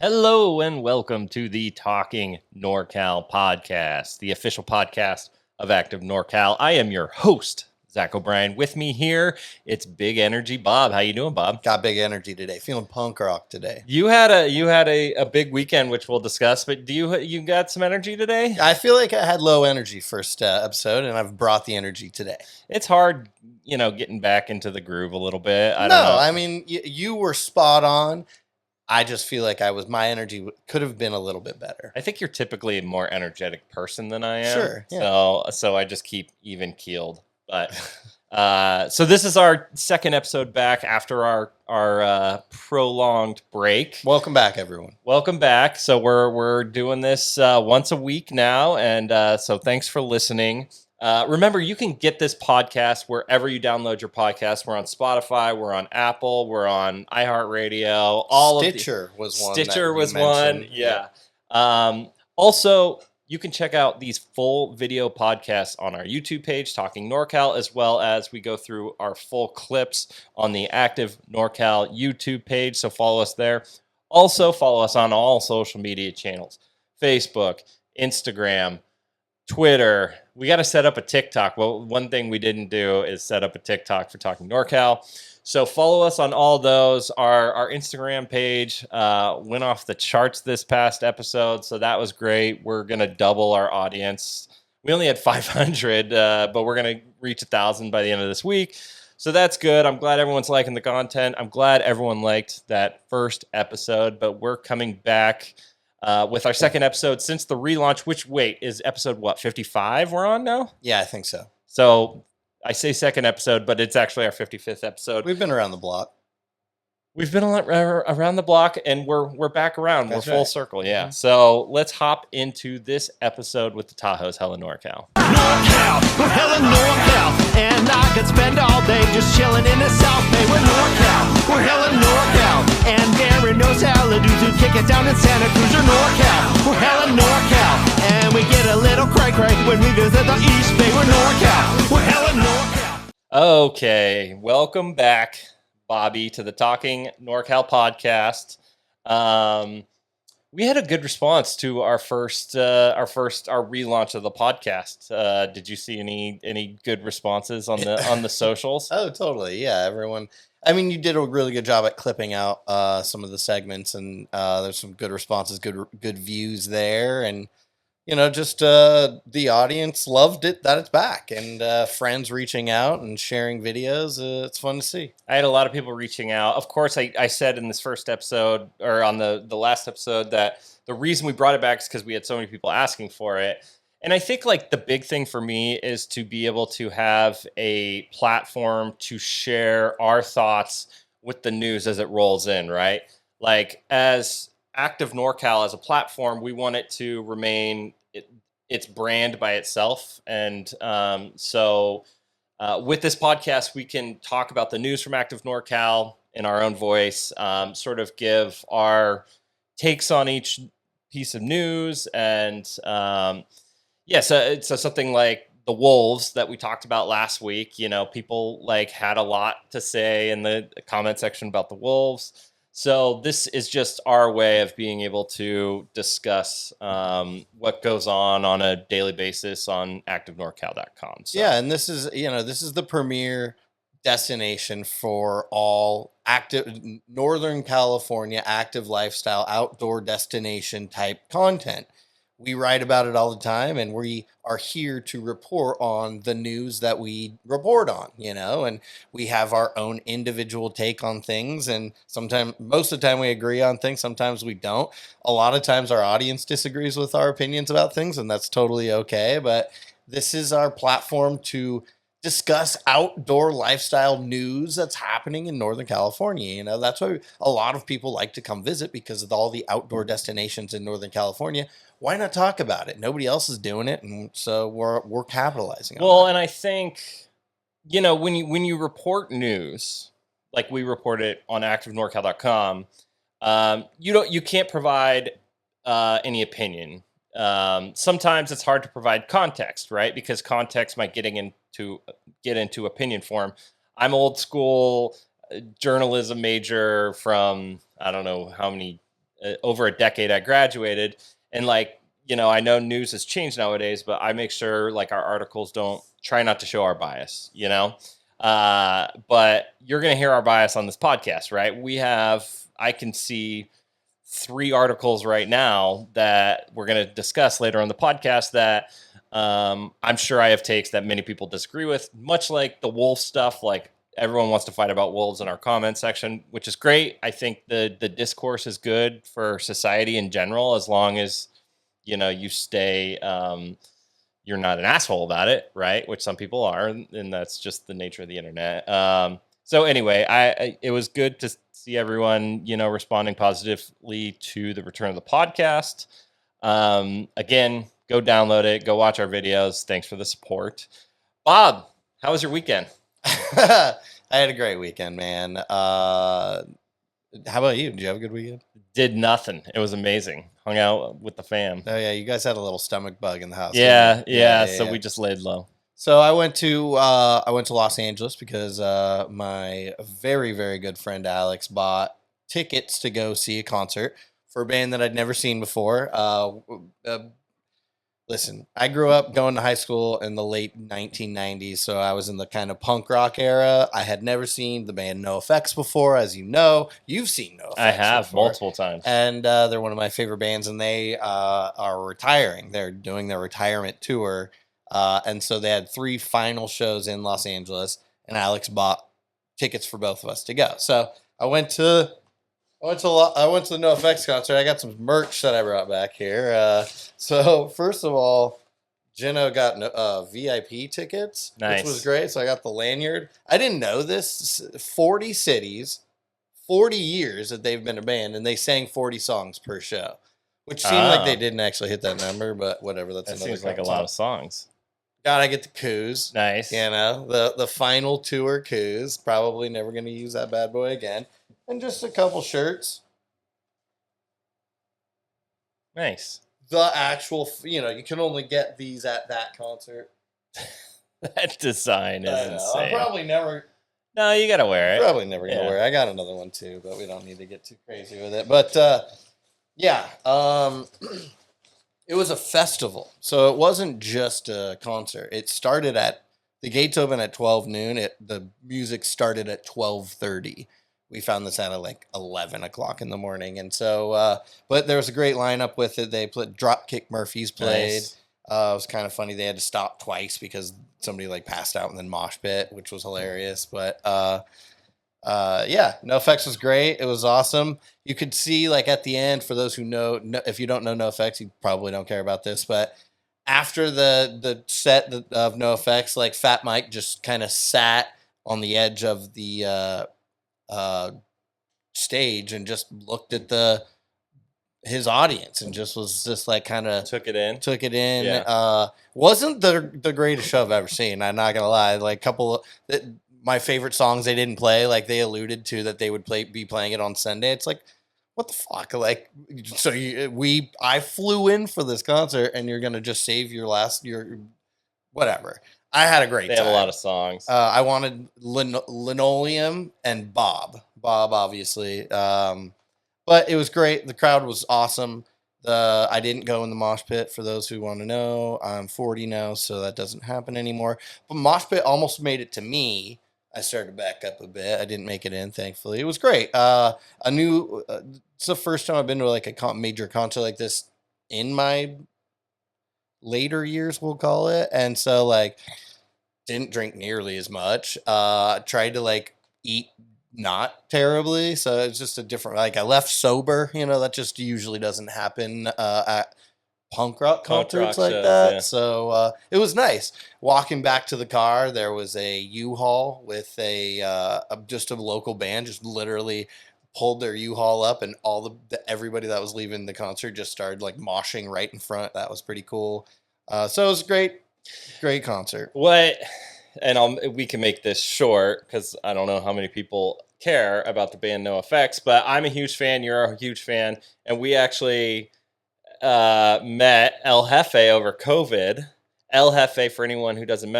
Hello and welcome to the Talking NorCal podcast, the official podcast of Active NorCal. I am your host, Zach O'Brien. With me here, it's Big Energy Bob. How you doing, Bob? Got big energy today. Feeling punk rock today. You had a big weekend, which we'll discuss. But do you got some energy today? I feel like I had low energy first episode, and I've brought the energy today. It's hard, getting back into the groove a little bit. I don't No, know. I mean you were spot on. I just feel like my energy could have been a little bit better. I think you're typically a more energetic person than I am. Sure. Yeah. So I just keep even keeled. But so this is our second episode back after our prolonged break. Welcome back, everyone. Welcome back. So we're doing this once a week now, and so thanks for listening. Remember, you can get this podcast wherever you download your podcast. We're on Spotify, we're on Apple, we're on iHeartRadio. Stitcher was one. Stitcher was one. Yeah. Also, you can check out these full video podcasts on our YouTube page, Talking NorCal, as well as we go through our full clips on the Active NorCal YouTube page. So follow us there. Also, follow us on all social media channels: Facebook, Instagram, Twitter. We got to set up a TikTok. Well, one thing we didn't do is set up a TikTok for Talking NorCal. So follow us on all those. Our Instagram page went off the charts this past episode, so that was great. We're going to double our audience. We only had 500, but we're going to reach 1,000 by the end of this week. So that's good. I'm glad everyone's liking the content. I'm glad everyone liked that first episode, but we're coming back with our second episode since the relaunch, which, is episode 55 we're on now? Yeah, I think so. So I say second episode, but it's actually our 55th episode. We've been around the block. We've been around the block, and we're back around. That's we're full right. circle, yeah. Mm-hmm. So let's hop into this episode with the Tahoe's Hella NorCal. NorCal, we're hella NorCal, and I could spend all day just chilling in the South Bay. We're NorCal, we're hella NorCal, and there are no salad dudes who kick it down in Santa Cruz. We're NorCal, we're hella NorCal, and we get a little cray-cray when we visit the East Bay. We're NorCal, we're hella NorCal. Okay, welcome back, Bobby, to the Talking NorCal podcast. We had a good response to our relaunch of the podcast. Did you see any good responses on the socials? Oh, totally. Yeah, everyone. I mean, you did a really good job at clipping out some of the segments, and there's some good responses, good views there, and just the audience loved it that it's back, and friends reaching out and sharing videos. It's fun to see. I had a lot of people reaching out. Of course, I said in this first episode, or on the last episode, that the reason we brought it back is because we had so many people asking for it. And I think like the big thing for me is to be able to have a platform to share our thoughts with the news as it rolls in, right? Like as Active NorCal as a platform, we want it to remain its brand by itself. And so with this podcast, we can talk about the news from Active NorCal in our own voice, sort of give our takes on each piece of news. And so something like the wolves that we talked about last week, people like had a lot to say in the comment section about the wolves. So this is just our way of being able to discuss what goes on a daily basis on ActiveNorCal.com. So. Yeah, and this is the premier destination for all active Northern California active lifestyle outdoor destination type content. We write about it all the time, and we are here to report on the news that we report on, and we have our own individual take on things. And most of the time we agree on things. Sometimes we don't. A lot of times our audience disagrees with our opinions about things, and that's totally okay. But this is our platform to discuss outdoor lifestyle news that's happening in Northern California. That's why a lot of people like to come visit, because of all the outdoor destinations in Northern California. Why not talk about it? Nobody else is doing it, and so we're capitalizing on it. Well, and I think, when you report news, like we report it on ActiveNorCal.com, you can't provide any opinion. Sometimes it's hard to provide context, right? Because context might get into opinion form. I'm old school journalism major from I don't know how many over a decade I graduated, and like, I know news has changed nowadays, but I make sure like our articles don't try not to show our bias, but you're going to hear our bias on this podcast, right? I can see 3 articles right now that we're going to discuss later on the podcast that I'm sure I have takes that many people disagree with, much like the wolf stuff. Like, everyone wants to fight about wolves in our comment section, which is great. I think the discourse is good for society in general, as long as, you stay, you're not an asshole about it, right? Which some people are, and that's just the nature of the internet. So anyway, it was good to see everyone, responding positively to the return of the podcast. Again, go download it, go watch our videos. Thanks for the support. Bob, how was your weekend? I had a great weekend, man. How about you? Did you have a good weekend? Did nothing. It was amazing. Hung out with the fam. Oh yeah, you guys had a little stomach bug in the house. Yeah. So we just laid low. So I went to Los Angeles because my very, very good friend Alex bought tickets to go see a concert for a band that I'd never seen before. Listen, I grew up going to high school in the late 1990s, so I was in the kind of punk rock era. I had never seen the band NoFX before, as you know. You've seen NoFX. I have before. Multiple times. And they're one of my favorite bands, and they are retiring. They're doing their retirement tour. And so they had 3 final shows in Los Angeles, and Alex bought tickets for both of us to go. So I went to the NoFX concert. I got some merch that I brought back here. So first of all, Jenno got VIP tickets, nice. Which was great. So I got the lanyard. I didn't know this. 40 cities, 40 years that they've been a band, and they sang 40 songs per show, which seemed like they didn't actually hit that number, but whatever. That seems like a lot of songs. Gotta get the coos. Nice. The final tour coos. Probably never going to use that bad boy again. And just a couple shirts. Nice. The actual, you can only get these at that concert. That design is insane. I'll probably never. No, you gotta wear it. Probably never gonna wear it. I got another one too, but we don't need to get too crazy with it. But it was a festival, so it wasn't just a concert. It started the gates open at 12 noon. The music started at 12:30. We found this out at like 11 o'clock in the morning. And so, but there was a great lineup with it. They played Dropkick Murphys played. Nice. It was kind of funny. They had to stop twice because somebody like passed out and then mosh pit, which was hilarious. But NoFX was great. It was awesome. You could see like at the end, for those who know, if you don't know NoFX, you probably don't care about this, but after the set of NoFX, like Fat Mike just kind of sat on the edge of the stage and just looked at his audience and just was just like kind of took it in. Yeah. Wasn't the greatest show I've ever seen. I'm not gonna lie. Like my favorite songs they didn't play, like they alluded to that they would be playing it on Sunday. It's like, what the fuck? Like, so I flew in for this concert and you're gonna just save your whatever. I had a great time. They have a lot of songs. I wanted Linoleum and Bob, obviously. But it was great. The crowd was awesome. I didn't go in the mosh pit, for those who want to know. I'm 40 now, so that doesn't happen anymore. But mosh pit almost made it to me. I started to back up a bit. I didn't make it in, thankfully. It was great. It's the first time I've been to like a major concert like this in my later years, we'll call it. And so like didn't drink nearly as much. Tried to like eat not terribly, so it's just a different, like I left sober, that just usually doesn't happen at punk rock concerts like that. Yeah. So it was nice. Walking back to the car, there was a U-Haul with just a local band just literally pulled their U-Haul up, and everybody that was leaving the concert just started like moshing right in front. That was pretty cool. So it was a great concert. We can make this short because I don't know how many people care about the band NoFX, but I'm a huge fan. You're a huge fan, and we actually met El Jefe over COVID, El Jefe, for anyone who doesn't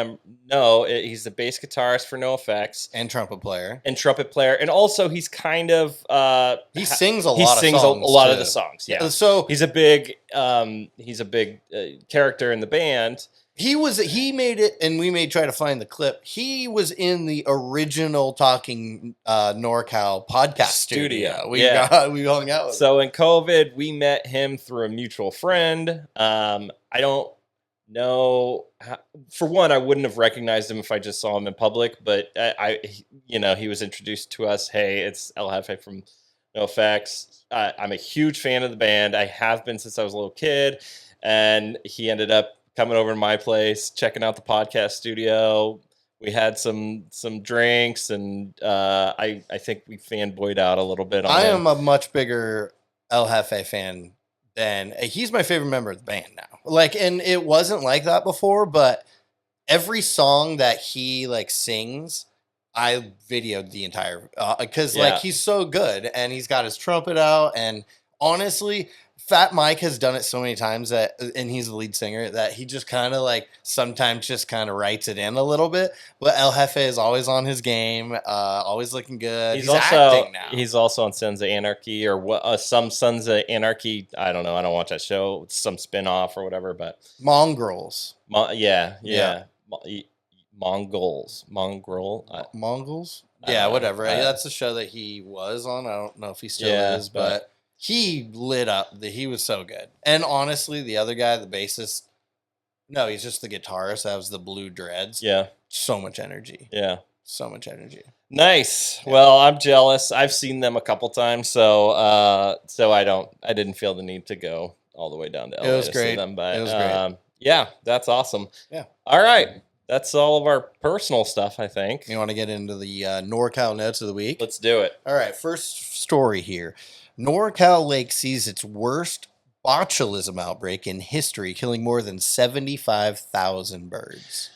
know, he's the bass guitarist for NoFX And trumpet player. and trumpet player, and also he's kind of He sings a he lot sings of songs. a lot of too. the songs. Yeah, So he's a big character in the band. he made it, and we may try to find the clip. He was in the original Talking NorCal podcast studio. We hung out with him. So in COVID, we met him through a mutual friend. I don't know. For one, I wouldn't have recognized him if I just saw him in public, but he was introduced to us. Hey, it's El Jefe from NoFX. I'm a huge fan of the band. I have been since I was a little kid, and he ended up coming over to my place, checking out the podcast studio. We had some drinks, and I think we fanboyed out a little bit on him. am a much bigger El Jefe fan than he's my favorite member of the band now. Like, and it wasn't like that before, but every song that he like sings, I videoed the entire because like he's so good, and he's got his trumpet out, and honestly, Fat Mike has done it so many times and he's the lead singer, that he just kind of like sometimes just kind of writes it in a little bit. But El Jefe is always on his game, always looking good. He's also acting now. He's also on Sons of Anarchy, or what? Some Sons of Anarchy. I don't know. I don't watch that show. It's some spinoff or whatever. But Mongrels. Mongols. Yeah, whatever. That's the show that he was on. I don't know if he still is, but he lit up. He was so good. And honestly, the other guy, the bassist, no, he's just the guitarist. That was the blue dreads. Yeah. So much energy. Yeah. So much energy. Nice. Yeah. Well, I'm jealous. I've seen them a couple times, so I didn't feel the need to go all the way down to LA. It was great. See them, but it was great. Yeah, that's awesome. Yeah. All right. That's all of our personal stuff, I think. You want to get into the NorCal notes of the week? Let's do it. All right. First story here. NorCal Lake sees its worst botulism outbreak in history, killing more than 75,000 birds.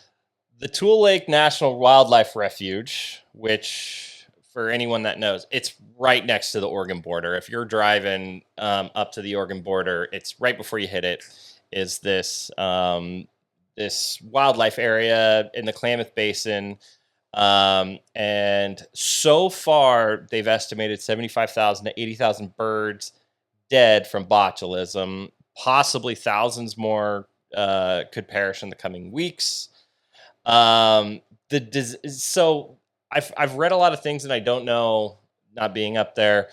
The Tule Lake National Wildlife Refuge, which, for anyone that knows, it's right next to the Oregon border. If you're driving up to the Oregon border, it's right before you hit it, is this wildlife area in the Klamath Basin. And so far, they've estimated 75,000 to 80,000 birds dead from botulism. Possibly thousands more could perish in the coming weeks. So I've read a lot of things, and I don't know, not being up there.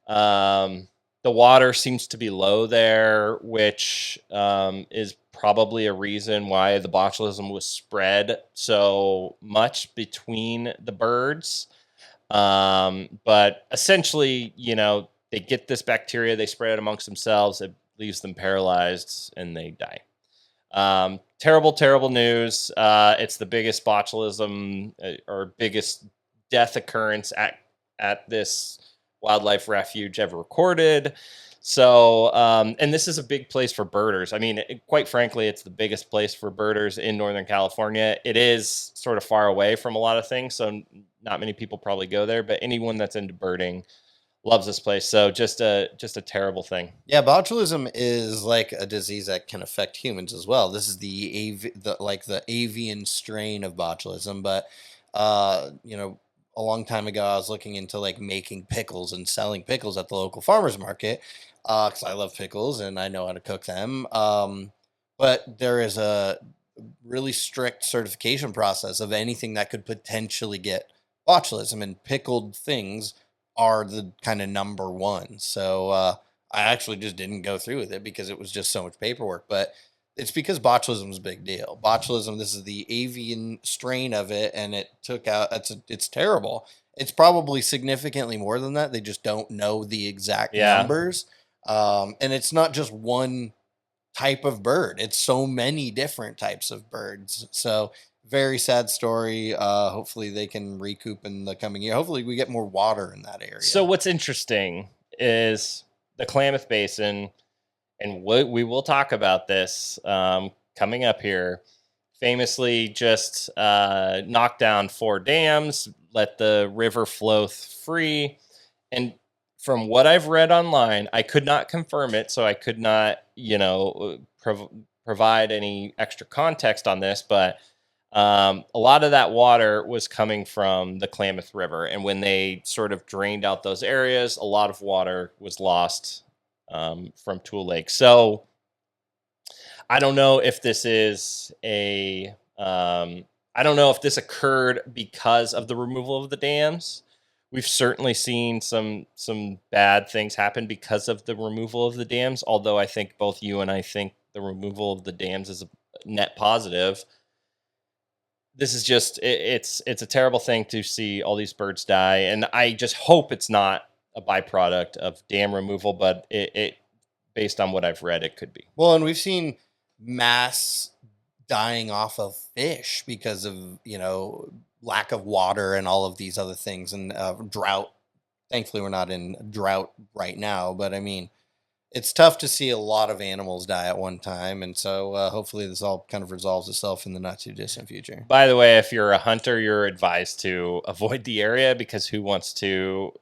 The water seems to be low there, which is probably a reason why the botulism was spread so much between the birds. But essentially, they get this bacteria, they spread it amongst themselves, it leaves them paralyzed, and they die. Terrible, terrible news. It's the biggest botulism or biggest death occurrence at this wildlife refuge ever recorded. So, and this is a big place for birders. I mean, quite frankly, it's the biggest place for birders in Northern California. It is sort of far away from a lot of things, so not many people probably go there, but anyone that's into birding loves this place. So just a terrible thing. Yeah, botulism is like a disease that can affect humans as well. This is the avian strain of botulism, but a long time ago, I was looking into like making pickles and selling pickles at the local farmer's market because I love pickles and I know how to cook them. But there is a really strict certification process of anything that could potentially get botulism, and pickled things are the kind of number one. So I actually just didn't go through with it because it was just so much paperwork. But it's because botulism is a big deal. Botulism, this is the avian strain of it, and it took out, it's terrible. It's probably significantly more than that. They just don't know the exact numbers. And it's not just one type of bird. It's so many different types of birds. So very sad story. Hopefully they can recoup in the coming year. Hopefully we get more water in that area. So what's interesting is the Klamath Basin, and we will talk about this coming up here, famously just knocked down 4 dams, let the river flow free. And from what I've read online, I could not confirm it, so I could not, provide any extra context on this, but a lot of that water was coming from the Klamath River. And when they sort of drained out those areas, a lot of water was lost from Tule Lake. So I don't know if this is I don't know if this occurred because of the removal of the dams. We've certainly seen some bad things happen because of the removal of the dams, although I think both you and I think the removal of the dams is a net positive. This is just it's a terrible thing to see all these birds die, and I just hope it's not a byproduct of dam removal, but it based on what I've read, it could be. Well, and we've seen mass dying off of fish because of, lack of water and all of these other things, and drought. Thankfully, we're not in drought right now, but I mean, it's tough to see a lot of animals die at one time, and so hopefully this all kind of resolves itself in the not too distant future. By the way, if you're a hunter, you're advised to avoid the area, because who wants to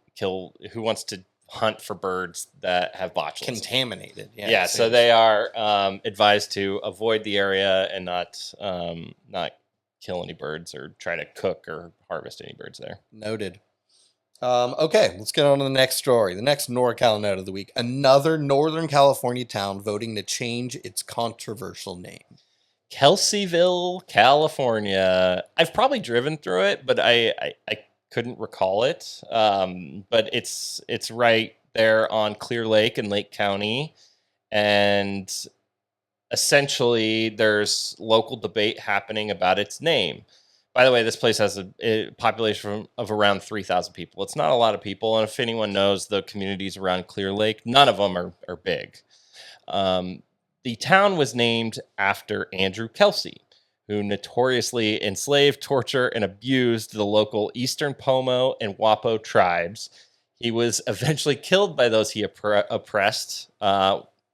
hunt for birds that have botulism? Contaminated. Yeah, so they are advised to avoid the area and not kill any birds or try to cook or harvest any birds there. Noted. Okay, let's get on to the next story. The next NorCal note of the week. Another Northern California town voting to change its controversial name. Kelseyville, California. I've probably driven through it, but I couldn't recall it. But it's right there on Clear Lake in Lake County. And essentially, there's local debate happening about its name. By the way, this place has a population of around 3,000 people. It's not a lot of people. And if anyone knows the communities around Clear Lake, none of them are big. The town was named after Andrew Kelsey, who notoriously enslaved, tortured, and abused the local Eastern Pomo and Wapo tribes. He was eventually killed by those he oppressed,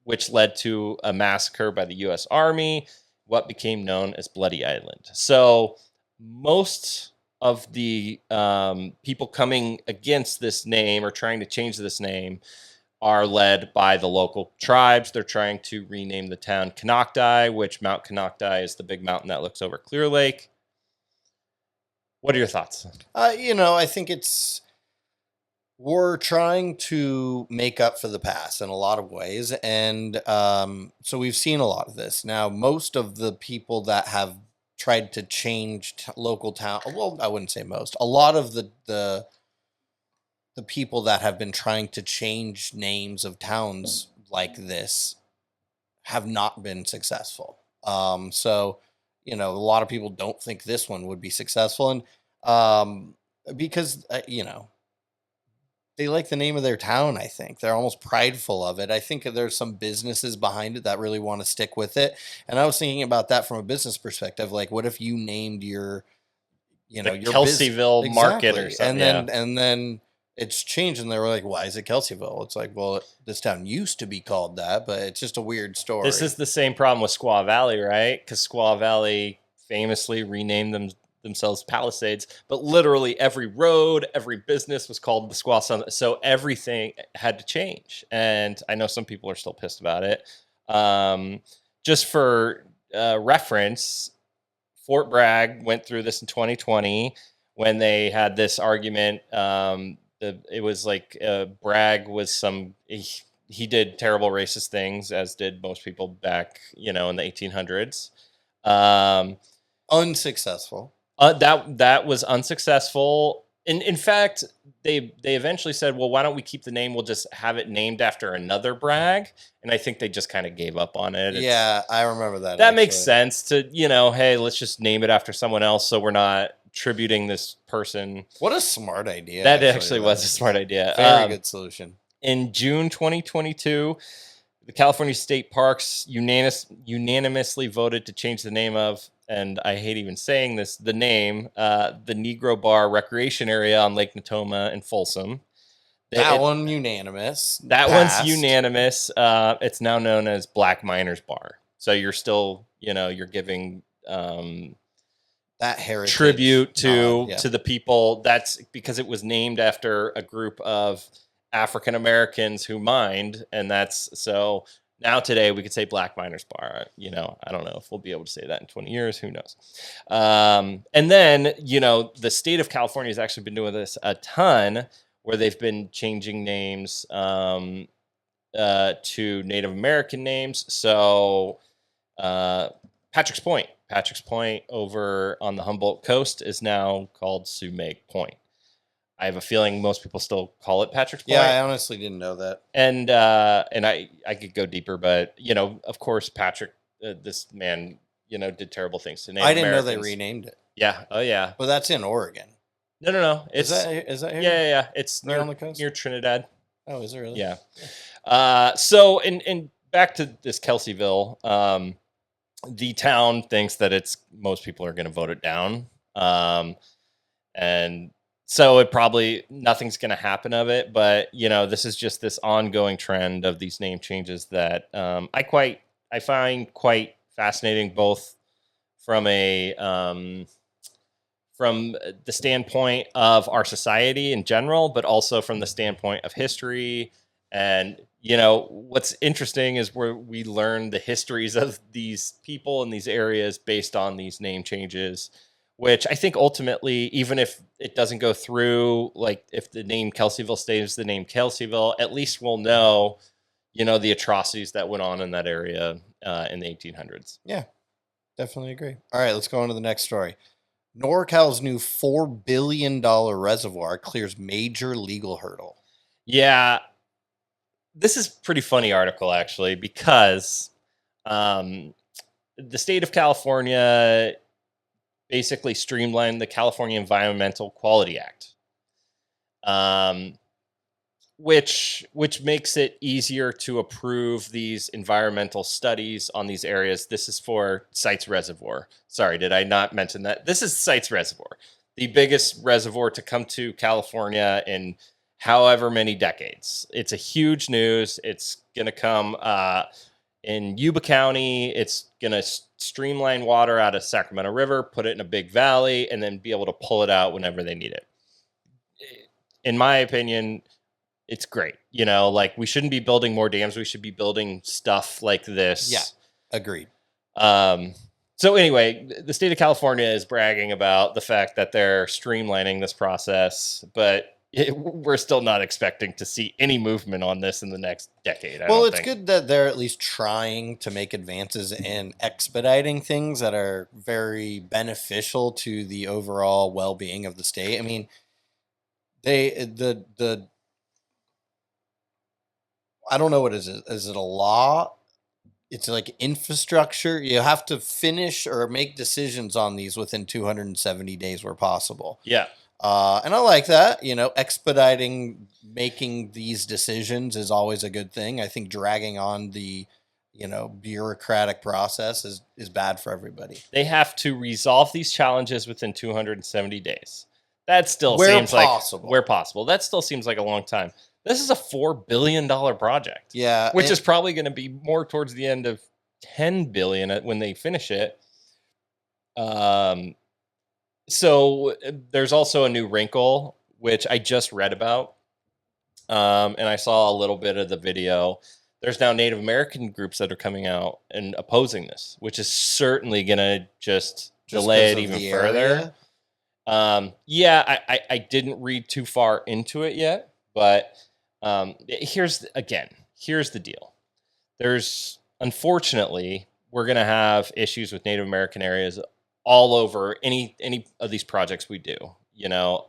which led to a massacre by the U.S. Army, what became known as Bloody Island. So most of the people coming against this name or trying to change this name are led by the local tribes. They're trying to rename the town Canocti, which Mount Canocti is the big mountain that looks over Clear Lake. What are your thoughts? I think we're trying to make up for the past in a lot of ways. And so we've seen a lot of this. Now, most of the people that have tried to change local town, well, I wouldn't say most, a lot of the people that have been trying to change names of towns like this have not been successful. So, a lot of people don't think this one would be successful. And because, they like the name of their town, I think. They're almost prideful of it. I think there's some businesses behind it that really want to stick with it. And I was thinking about that from a business perspective. Like, what if you named your Kelseyville Market or something? And then it's changed, and they were like, why is it Kelseyville? It's like, well, this town used to be called that, but it's just a weird story. This is the same problem with Squaw Valley, right? Because Squaw Valley famously renamed themselves Palisades, but literally every road, every business was called the Squaw Summit. So everything had to change. And I know some people are still pissed about it. Just for reference, Fort Bragg went through this in 2020 when they had this argument. It was like Bragg was he did terrible racist things, as did most people back, in the 1800s. Unsuccessful. That was unsuccessful. In fact, they eventually said, well, why don't we keep the name? We'll just have it named after another Bragg. And I think they just kind of gave up on it. Yeah, I remember that. That makes sense to, hey, let's just name it after someone else so we're not tributing this person. What a smart idea. That actually was a smart idea. Very good solution. In June 2022, the California State Parks unanimously voted to change the name of, and I hate even saying this, the name, the Negro Bar Recreation Area on Lake Natoma in Folsom. One's unanimous. One's unanimous. It's now known as Black Miners Bar. So you're still, you're giving that heritage tribute to the people. That's because it was named after a group of African Americans who mined, and that's so Now today we could say Black Miners Bar. You know, I don't know if we'll be able to say that in 20 years. Who knows? And then, you know, the state of California has actually been doing this a ton, where they've been changing names to Native American names. So Patrick's Point over on the Humboldt coast is now called Sumac Point. I have a feeling most people still call it Patrick's Point. Yeah, I honestly didn't know that. And I could go deeper, but you know, of course, Patrick, this man, you know, did terrible things to Native I didn't know Americans. they renamed it. Yeah. Oh yeah. But that's in Oregon. No. Is that here? Yeah. It's Right near, on the coast? near Trinidad. Oh, is it really? Yeah. So and back to this Kelseyville, the town thinks that most people are going to vote it down. And so it probably nothing's going to happen of it, but you know, this is just this ongoing trend of these name changes that I find quite fascinating, both from from the standpoint of our society in general, but also from the standpoint of history. And you know, what's interesting is where we learn the histories of these people in these areas based on these name changes, which I think ultimately, even if it doesn't go through, like if the name Kelseyville stays the name Kelseyville, at least we'll know, you know, the atrocities that went on in that area in the 1800s. Yeah, definitely agree. All right, let's go on to the next story. NorCal's new $4 billion reservoir clears major legal hurdle. Yeah, this is a pretty funny article, actually, because the state of California basically streamlined the California Environmental Quality Act, which makes it easier to approve these environmental studies on these areas. This is for Sites Reservoir. Sorry, did I not mention that? This is Sites Reservoir, the biggest reservoir to come to California in however many decades. It's a huge news. It's going to come in Yuba County. It's going to streamline water out of Sacramento River, put it in a big valley, and then be able to pull it out whenever they need it. In my opinion, it's great. You know, like we shouldn't be building more dams. We should be building stuff like this. Yeah, agreed. So anyway, the state of California is bragging about the fact that they're streamlining this process, but we're still not expecting to see any movement on this in the next decade. Well, it's good that they're at least trying to make advances in expediting things that are very beneficial to the overall well-being of the state. I mean, the I don't know what is it. Is it a law? It's like infrastructure. You have to finish or make decisions on these within 270 days where possible. Yeah. And I like that, you know, expediting making these decisions is always a good thing. I think dragging on the, you know, bureaucratic process is bad for everybody. They have to resolve these challenges within 270 days. That still Where seems possible. like where possible. That still seems like a long time. This is a $4 billion project. Yeah. Which is probably going to be more towards the end of 10 billion when they finish it. So there's also a new wrinkle, which I just read about. And I saw a little bit of the video. There's now Native American groups that are coming out and opposing this, which is certainly going to just delay it even further. Yeah, I didn't read too far into it yet, but here's the deal. Unfortunately, we're going to have issues with Native American areas all over any of these projects we do, you know.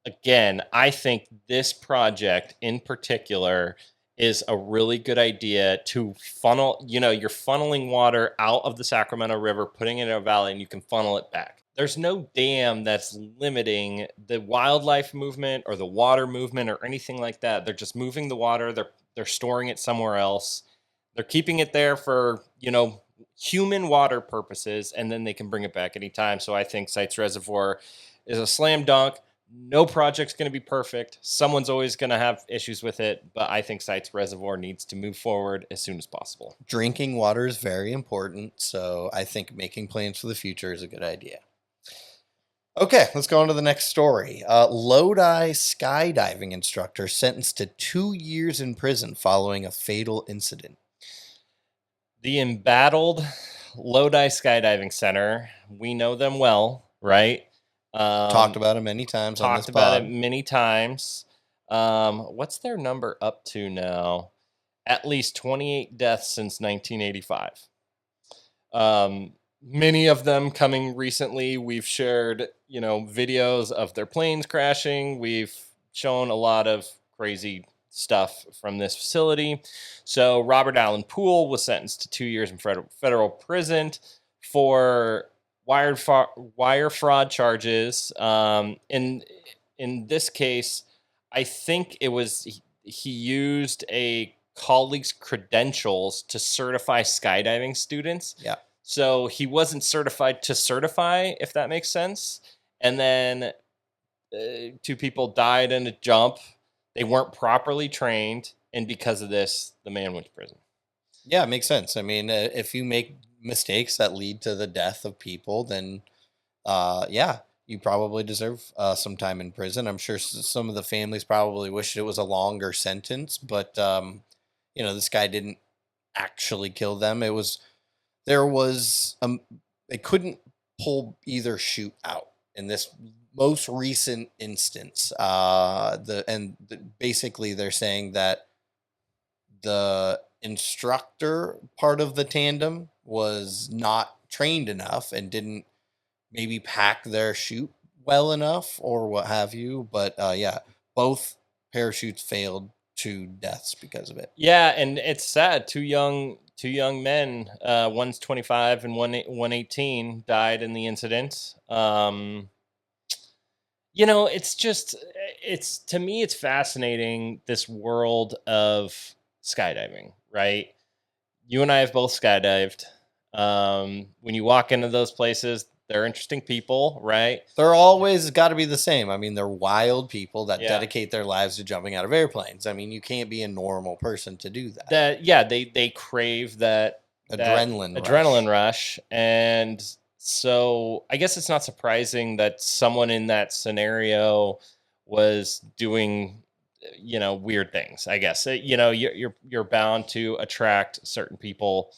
Again, I think this project in particular is a really good idea to funnel, you know, you're funneling water out of the Sacramento River, putting it in a valley, and you can funnel it back. There's no dam that's limiting the wildlife movement or the water movement or anything like that. They're just moving the water. They're storing it somewhere else. They're keeping it there for, you know, human water purposes, and then they can bring it back anytime. So I think Sites Reservoir is a slam dunk. No project's going to be perfect. Someone's always going to have issues with it, but I think Sites Reservoir needs to move forward as soon as possible. Drinking water is very important, so I think making plans for the future is a good idea. Okay, let's go on to the next story. Lodi skydiving instructor sentenced to 2 years in prison following a fatal incident. The embattled Lodi Skydiving Center, we know them well, right? Talked about it many times on this Talked about it pod. many times. What's their number up to now? At least 28 deaths since 1985. Many of them coming recently. We've shared, videos of their planes crashing. We've shown a lot of crazy stuff from this facility. So Robert Allen Poole was sentenced to 2 years in federal prison for wire fraud charges. In this case, I think it was he used a colleague's credentials to certify skydiving students. Yeah. So he wasn't certified to certify, if that makes sense. And then two people died in a jump. They weren't properly trained. And because of this, the man went to prison. Yeah, it makes sense. I mean, if you make mistakes that lead to the death of people, then yeah, you probably deserve some time in prison. I'm sure some of the families probably wished it was a longer sentence, but this guy didn't actually kill them. They couldn't pull either chute out in this most recent instance. Basically they're saying that the instructor part of the tandem was not trained enough and didn't maybe pack their chute well enough or what have you. But yeah, both parachutes failed to deaths because of it. Yeah, and it's sad. Two young men, one's 25 and 118, died in the incident. It's to me, it's fascinating, this world of skydiving, right? You and I have both skydived. When you walk into those places, they're interesting people, right? They're always got to be the same. I mean, they're wild people that Yeah. dedicate their lives to jumping out of airplanes. I mean, you can't be a normal person to do that. They crave that Adrenaline rush. And so I guess it's not surprising that someone in that scenario was doing weird things. I guess you're bound to attract certain people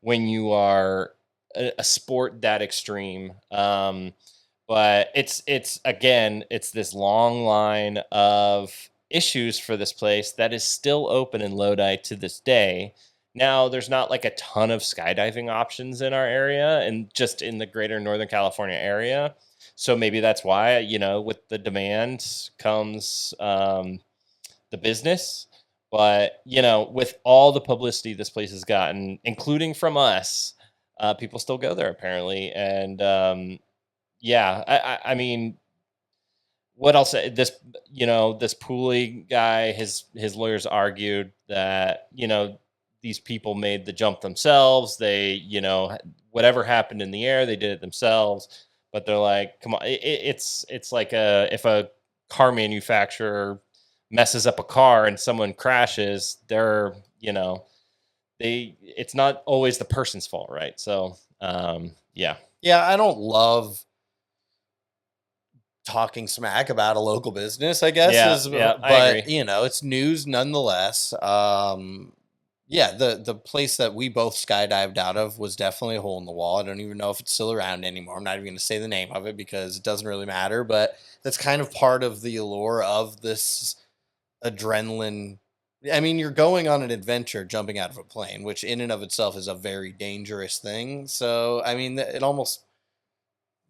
when you are a sport that extreme. But it's this long line of issues for this place that is still open in Lodi to this day. Now, there's not like a ton of skydiving options in our area and just in the greater Northern California area. So maybe that's why, with the demand comes the business. But, with all the publicity this place has gotten, including from us, people still go there apparently. And I mean, what else? This Pooley guy, his lawyers argued that, these people made the jump themselves. They, whatever happened in the air, they did it themselves. But they're like, come on, it's like if a car manufacturer messes up a car and someone crashes, it's not always the person's fault, right? So, yeah. Yeah, I don't love talking smack about a local business, I guess. I agree. It's news nonetheless. Yeah, the place that we both skydived out of was definitely a hole in the wall. I don't even know if it's still around anymore. I'm not even going to say the name of it because it doesn't really matter, but that's kind of part of the allure of this adrenaline. I mean, you're going on an adventure jumping out of a plane, which in and of itself is a very dangerous thing. So, I mean, it almost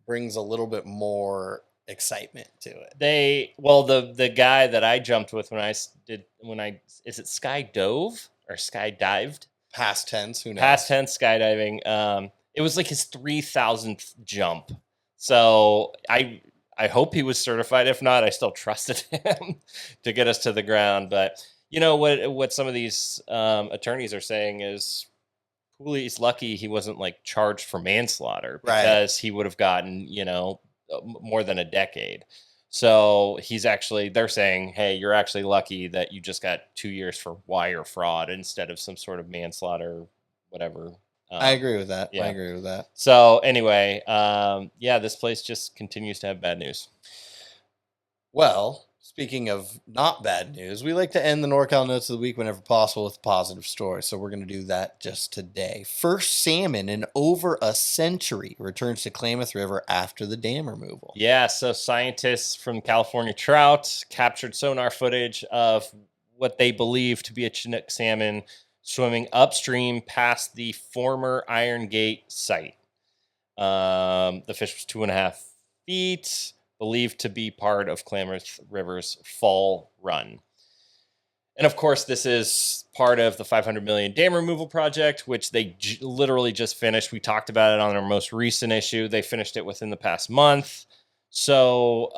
brings a little bit more excitement to it. The guy that I jumped with is it skydove or skydived? Past tense, who knows? Past tense skydiving. It was like his 3,000th jump. So I hope he was certified. If not, I still trusted him to get us to the ground. But what some of these attorneys are saying is Pooley's lucky he wasn't like charged for manslaughter because he would have gotten, more than a decade. So they're saying, hey, you're actually lucky that you just got 2 years for wire fraud instead of some sort of manslaughter, whatever I agree with that. Yeah. I agree with that. So anyway, this place just continues to have bad news. Well, speaking of not bad news, we like to end the NorCal Notes of the Week whenever possible with a positive story. So we're going to do that just today. First salmon in over a century returns to Klamath River after the dam removal. Yeah, so scientists from California Trout captured sonar footage of what they believe to be a Chinook salmon swimming upstream past the former Iron Gate site. The fish was 2.5 feet, believed to be part of Klamath River's fall run. And of course, this is part of the 500 million dam removal project, which they literally just finished. We talked about it on our most recent issue. They finished it within the past month. So,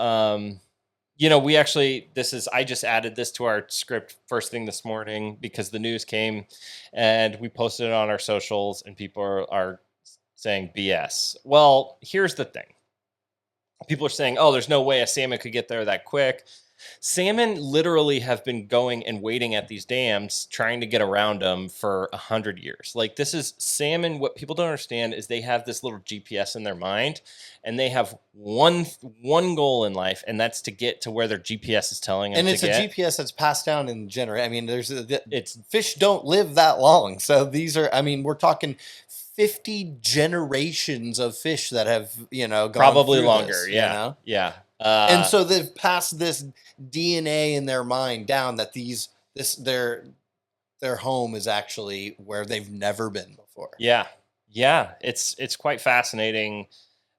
we actually, I just added this to our script first thing this morning because the news came and we posted it on our socials and people are saying BS. Well, here's the thing. People are saying, oh, there's no way a salmon could get there that quick. Salmon literally have been going and waiting at these dams, trying to get around them for 100 years. Like, this is salmon. What people don't understand is they have this little GPS in their mind, and they have one goal in life, and that's to get to where their GPS is telling them. And it's a GPS that's passed down in generation. I mean, it's fish don't live that long, so these are. I mean, we're talking 50 generations of fish that have gone probably longer. This, yeah, yeah. And so they've passed this DNA in their mind down that their home is actually where they've never been before. Yeah, it's quite fascinating.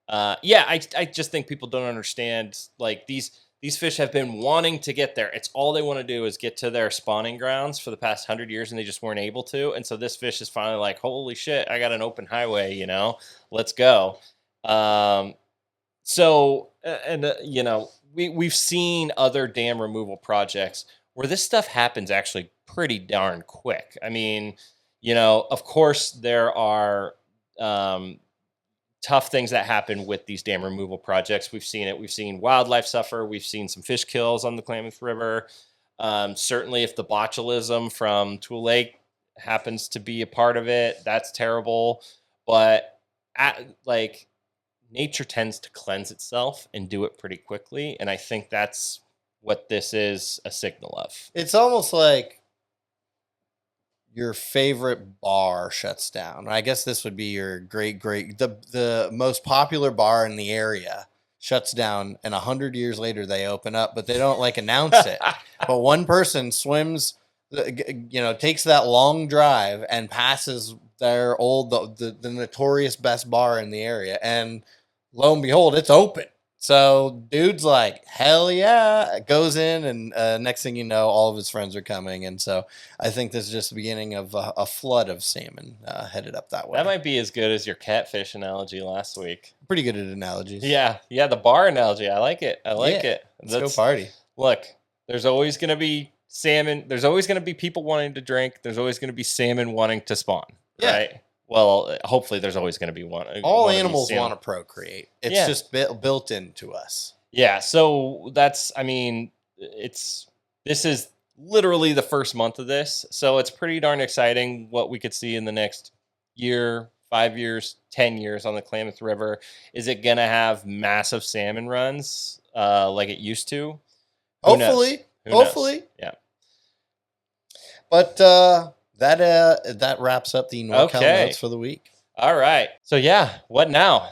I just think people don't understand. Like, these fish have been wanting to get there. It's all they want to do is get to their spawning grounds for the past 100 years, and they just weren't able to. And so this fish is finally like, holy shit, I got an open highway. Let's go. We've seen other dam removal projects where this stuff happens actually pretty darn quick. I mean, of course there are tough things that happen with these dam removal projects. We've seen it. We've seen wildlife suffer. We've seen some fish kills on the Klamath River. Certainly if the botulism from Tule Lake happens to be a part of it, that's terrible. But nature tends to cleanse itself and do it pretty quickly. And I think that's what this is a signal of. It's almost like your favorite bar shuts down. I guess this would be your the most popular bar in the area shuts down, and 100 years later they open up, but they don't announce it. But one person swims, takes that long drive and passes their the notorious best bar in the area, and lo and behold, it's open. So dude's like, hell yeah, goes in, and next thing you know, all of his friends are coming. And so I think this is just the beginning of a flood of salmon headed up that way. That might be as good as your catfish analogy last week. Pretty good at analogies. Yeah, the bar analogy. I like it. Let's go party. Look, there's always going to be salmon. There's always going to be people wanting to drink. There's always going to be salmon wanting to spawn, right? Well, hopefully there's always going to be one. All animals want to procreate. It's just built into us. Yeah. So this is literally the first month of this. So it's pretty darn exciting what we could see in the next year, 5 years, 10 years on the Klamath River. Is it going to have massive salmon runs like it used to? Hopefully. Hopefully. Yeah. But, that wraps up the NorCal Notes for the week. All right. So what now?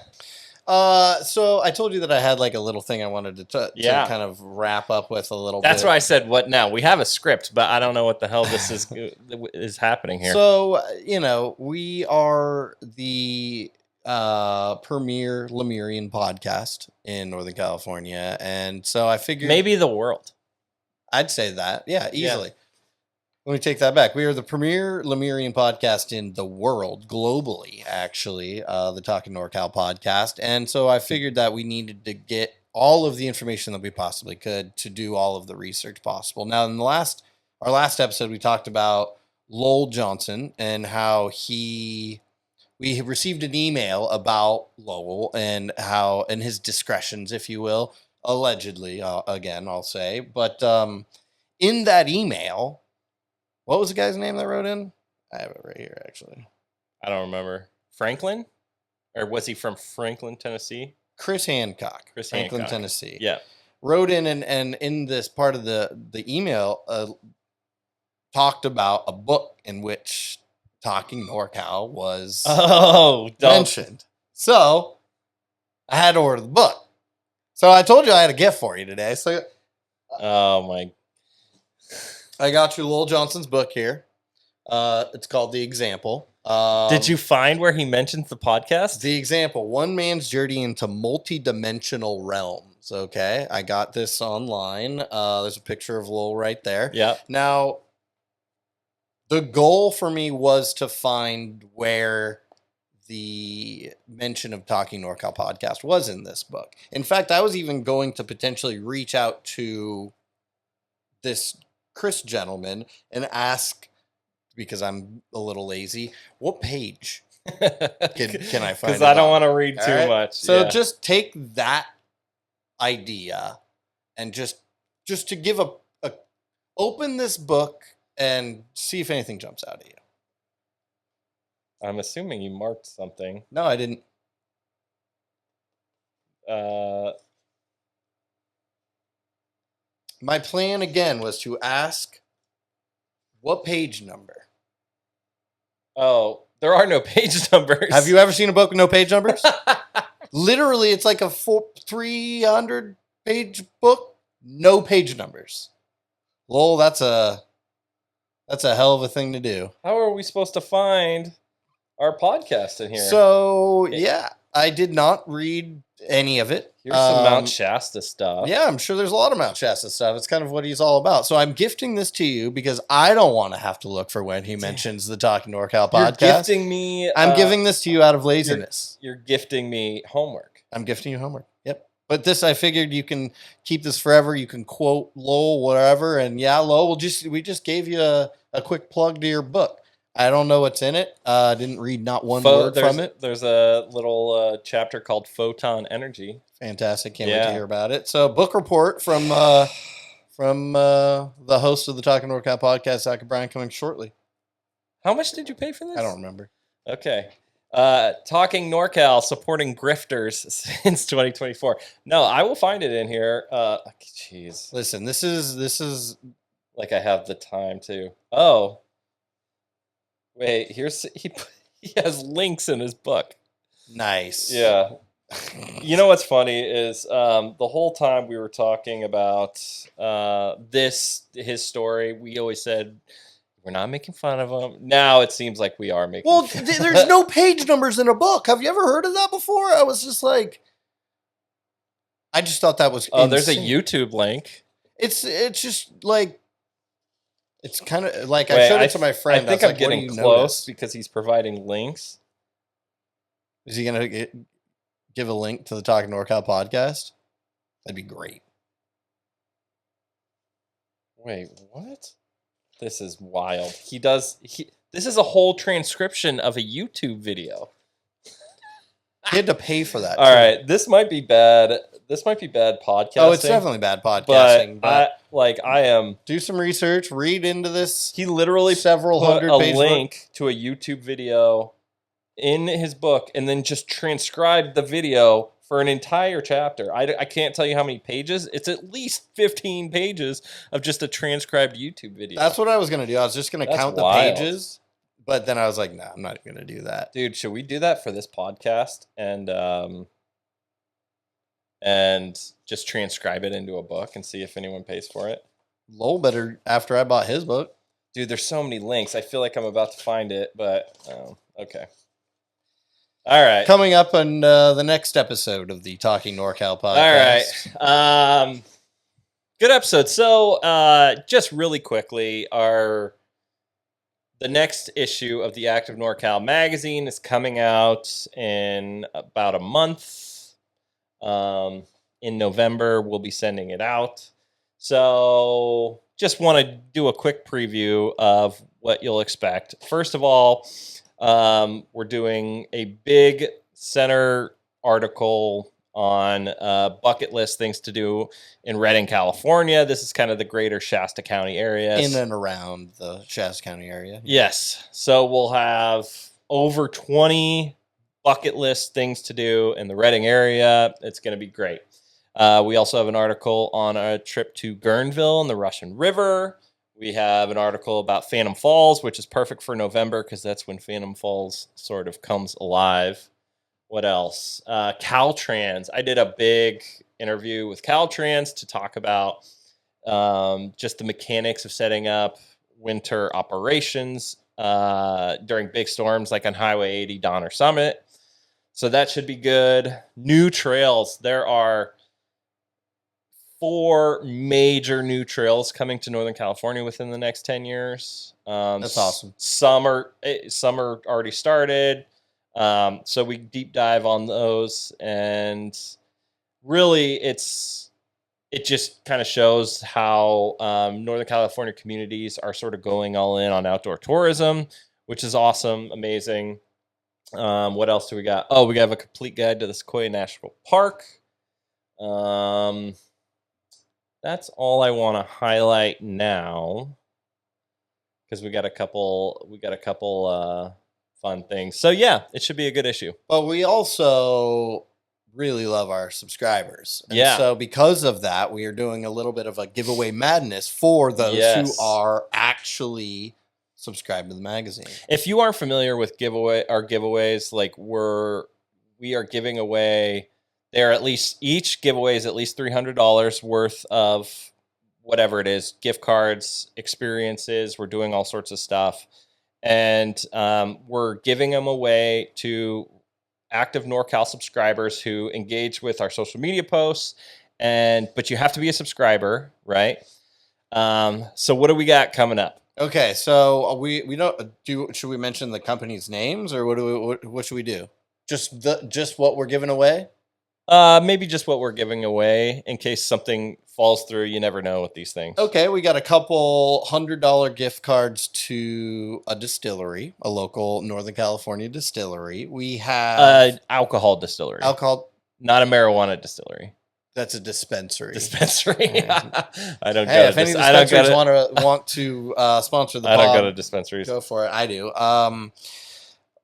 So I told you that I had a little thing I wanted to kind of wrap up with a little bit. That's why I said what now. We have a script, but I don't know what the hell this is happening here. So, we are the premier Lemurian podcast in Northern California, and so I figured maybe the world. I'd say that. Yeah, easily. Yeah. Let me take that back. We are the premier Lemurian podcast in the world, globally, actually, the Talking NorCal podcast. And so I figured that we needed to get all of the information that we possibly could to do all of the research possible. Now, in our last episode, we talked about Lowell Johnson and how we received an email about Lowell and his discretions, if you will, allegedly, again, I'll say. But in that email, what was the guy's name that wrote in? I have it right here, actually. I don't remember. Franklin? Or was he from Franklin, Tennessee? Chris Hancock, Chris Franklin, Hancock. Tennessee. Yeah. Wrote in and in this part of the email talked about a book in which Talking NorCal was mentioned. So I had to order the book. So I told you I had a gift for you today. So oh my! I got you Lowell Johnson's book here. It's called The Example. Did you find where he mentions the podcast? The Example: One Man's Journey into Multidimensional Realms. Okay, I got this online. There's a picture of Lowell right there. Yeah. Now, the goal for me was to find where the mention of Talking NorCal podcast was in this book. In fact, I was even going to potentially reach out to this Chris gentleman and ask, because I'm a little lazy, what page can I find? Because I don't want to read too much. So just take that idea and just to give a open this book and see if anything jumps out at you. I'm assuming you marked something. No, I didn't. My plan again was to ask what page number. Oh, there are no page numbers. Have you ever seen a book with no page numbers? Literally, it's like a 300-page book, no page numbers. Lowell, that's a hell of a thing to do. How are we supposed to find our podcast in here? So, yeah, I did not read any of it. Here's some Mount Shasta stuff. Yeah, I'm sure there's a lot of Mount Shasta stuff. It's kind of what he's all about. So I'm gifting this to you because I don't want to have to look for when he mentions the Talking NorCal podcast. You're gifting me. I'm giving this to you out of laziness. You're gifting me homework. I'm gifting you homework. Yep. But this, I figured you can keep this forever. You can quote Lowell, whatever. And yeah, Lowell, we just gave you a quick plug to your book. I don't know what's in it. I didn't read not one word from it. There's a little chapter called Photon Energy. Fantastic. Can't wait to hear about it. So book report from the host of the Talking NorCal podcast, Zach and Brian, coming shortly. How much did you pay for this? I don't remember. Okay. Talking NorCal, supporting grifters since 2024. No, I will find it in here. Jeez. Listen, this is like I have the time to. Oh. Wait, he has links in his book. Nice. Yeah. You know what's funny is the whole time we were talking about his story, we always said we're not making fun of him. Now it seems like we are making fun. Well, there's no page numbers in a book. Have you ever heard of that before? I was just like, I just thought that was insane. There's a YouTube link. It's just like, it's kind of like, I showed it to my friend. I think I'm getting close because he's providing links. Is he going to give a link to the Talking NorCal podcast? That'd be great. Wait, what? This is wild. This is a whole transcription of a YouTube video. He had to pay for that. All right, this might be bad. This might be bad podcasting. Oh, it's definitely bad podcasting. But I am. Do some research. Read into this. He literally several put hundred a page link to a YouTube video in his book, and then just transcribed the video for an entire chapter. I can't tell you how many pages. It's at least 15 pages of just a transcribed YouTube video. That's what I was going to do. I was just going to count the pages. But then I was like, nah, I'm not going to do that. Dude, should we do that for this podcast and just transcribe it into a book and see if anyone pays for it? Lowell better after I bought his book. Dude, there's so many links. I feel like I'm about to find it, but okay. All right. Coming up on the next episode of the Talking NorCal podcast. All right. Good episode. So just really quickly, the next issue of the Active NorCal Magazine is coming out in about a month. In November, we'll be sending it out. So just want to do a quick preview of what you'll expect. First of all, we're doing a big center article on bucket list things to do in Redding, California. This is kind of the greater Shasta County area. In and around the Shasta County area. Yes. So we'll have over 20 bucket list things to do in the Reading area. It's going to be great. We also have an article on a trip to Guerneville and the Russian River. We have an article about Phantom Falls, which is perfect for November because that's when Phantom Falls sort of comes alive. What else? Caltrans. I did a big interview with Caltrans to talk about just the mechanics of setting up winter operations during big storms like on Highway 80 Donner Summit. So that should be good. New trails. There are 4 major new trails coming to Northern California within the next 10 years. That's awesome. Some are already started. So we deep dive on those, and really it just kind of shows how Northern California communities are sort of going all in on outdoor tourism, which is awesome, amazing. What else do we got? Oh, we have a complete guide to the Sequoia National Park. That's all I want to highlight now, because we got a couple fun things. So yeah, it should be a good issue. But we also really love our subscribers. And Yeah. so because of that, we are doing a little bit of a giveaway madness for those Yes. who are actually subscribed to the magazine. If you aren't familiar with giveaways, like we are giving away, each giveaway is at least $300 worth of whatever it is, gift cards, experiences. We're doing all sorts of stuff. And we're giving them away to Active NorCal subscribers who engage with our social media posts. But you have to be a subscriber, right? So what do we got coming up? Okay, so we don't should we mention the company's names, or what should we do? Just what we're giving away? Maybe just what we're giving away in case something falls through. You never know with these things. Okay, we got a couple $100 gift cards to a distillery, a local Northern California distillery. We have Alcohol distillery, alcohol. not a marijuana distillery. That's a dispensary. Dispensary. I don't Hey, go. if any I don't dispensaries go. want to sponsor the I pod, don't go to dispensaries. go for it. I do.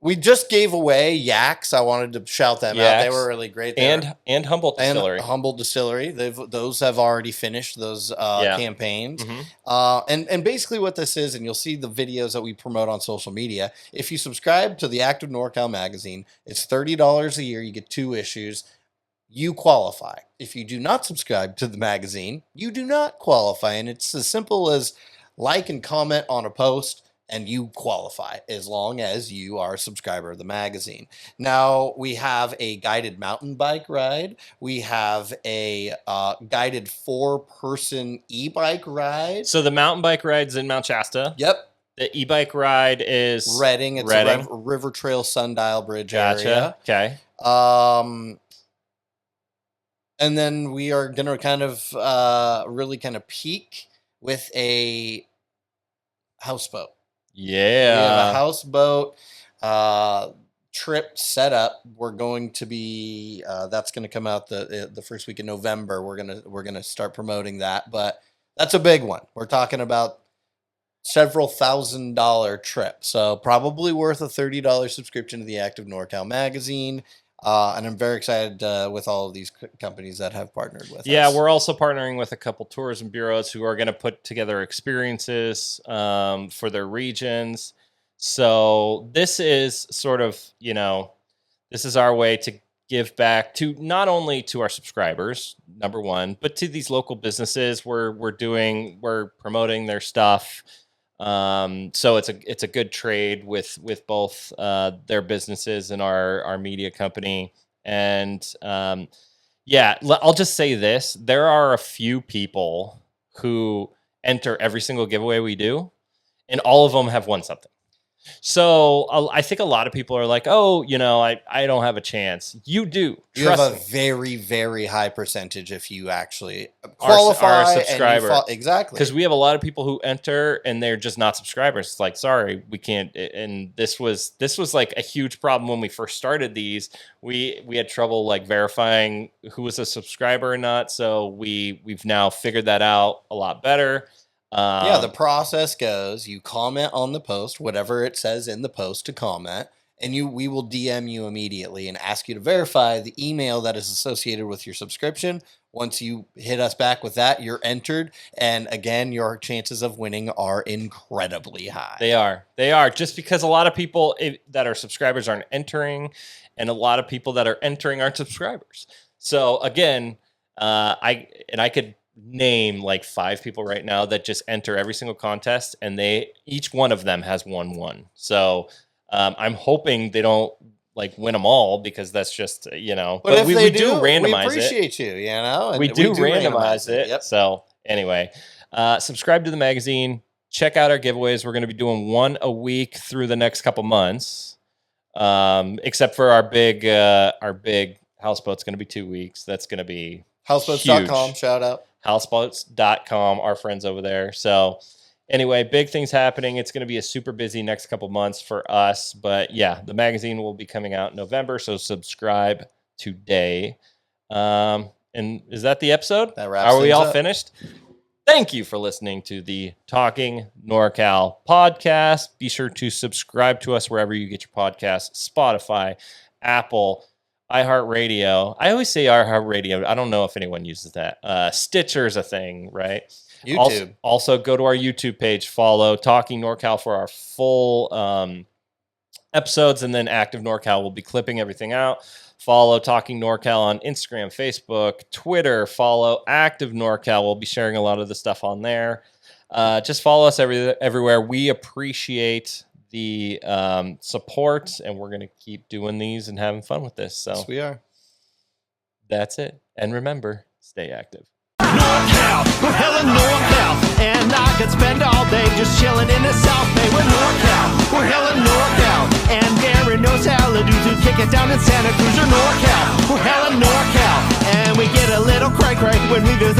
We just gave away Yaks. I wanted to shout them out. They Yaks. were really great. And Humboldt Distillery. And Humboldt Distillery. Those have already finished those campaigns. Mhm. And basically what this is, and you'll see the videos that we promote on social media. If you subscribe to the Active NorCal magazine, it's $30 a year. You get 2 issues. You qualify. If you do not subscribe to the magazine, you do not qualify. And it's as simple as like and comment on a post, and you qualify as long as you are a subscriber of the magazine. Now, we have a guided mountain bike ride. We have a guided 4-person e-bike ride. So the mountain bike ride's in Mount Shasta. Yep. The e-bike ride is Reading. It's Reading. a River Trail Sundial Bridge Gotcha. area. Okay. And then we are going to kind of really kind of peak with a houseboat. Yeah. We have a houseboat trip set up. We're going to be that's going to come out the first week in November. We're gonna start promoting that, but that's a big one. We're talking about several $1,000 trip, so probably worth a $30 subscription to the Active NorCal magazine. And I'm very excited with all of these companies that have partnered with us. Yeah, we're also partnering with a couple tourism bureaus who are going to put together experiences for their regions. So this is sort of, this is our way to give back to not only to our subscribers, number one, but to these local businesses. We're promoting their stuff. So it's a good trade with both their businesses and our media company. And I'll just say this: there are a few people who enter every single giveaway we do, and all of them have won something. So I think a lot of people are like, oh, I don't have a chance. You do. You have Trust a me. very, very high percentage if you actually qualify. Are a subscriber. Exactly. Because we have a lot of people who enter and they're just not subscribers. It's like, sorry, we can't. And this was like a huge problem when we first started these. We had trouble like verifying who was a subscriber or not. So we've now figured that out a lot better. The process goes, you comment on the post, whatever it says in the post to comment, and we will DM you immediately and ask you to verify the email that is associated with your subscription. Once you hit us back with that, you're entered. And again, your chances of winning are incredibly high. They are. Just because a lot of people that are subscribers aren't entering, and a lot of people that are entering aren't subscribers. So again, I could name like 5 people right now that just enter every single contest, and each one of them has won. So I'm hoping they don't like win them all, because that's just, But if we do randomize we it. appreciate you, and we do randomize it. Yep. So anyway, subscribe to the magazine. Check out our giveaways. We're going to be doing one a week through the next couple months, except for our big houseboat's going to be 2 weeks. That's going to be houseboats.com. huge. Shout out Houseboats.com, our friends over there. So anyway, big things happening. It's going to be a super busy next couple months for us. But yeah, the magazine will be coming out in November. So subscribe today. And is that the episode? That wraps Are we things all up. finished? Thank you for listening to the Talking NorCal podcast. Be sure to subscribe to us wherever you get your podcasts: Spotify, Apple, iHeartRadio. I always say iHeartRadio. I don't know if anyone uses that. Stitcher's a thing, right? YouTube. Also, go to our YouTube page. Follow Talking NorCal for our full episodes, and then Active NorCal will be clipping everything out. Follow Talking NorCal on Instagram, Facebook, Twitter. Follow Active NorCal. We'll be sharing a lot of the stuff on there. Just follow us everywhere. We appreciate the support, and we're going to keep doing these and having fun with this. So Yes, we are. that's it. And remember, stay active. NorCal, we're hella NorCal, and I could spend all day just chilling in the South Bay. We're NorCal, we're hella NorCal, and Darren knows how to kick it down in Santa Cruz. Or NorCal, we're hella NorCal, and we get a little cray-cray when we visit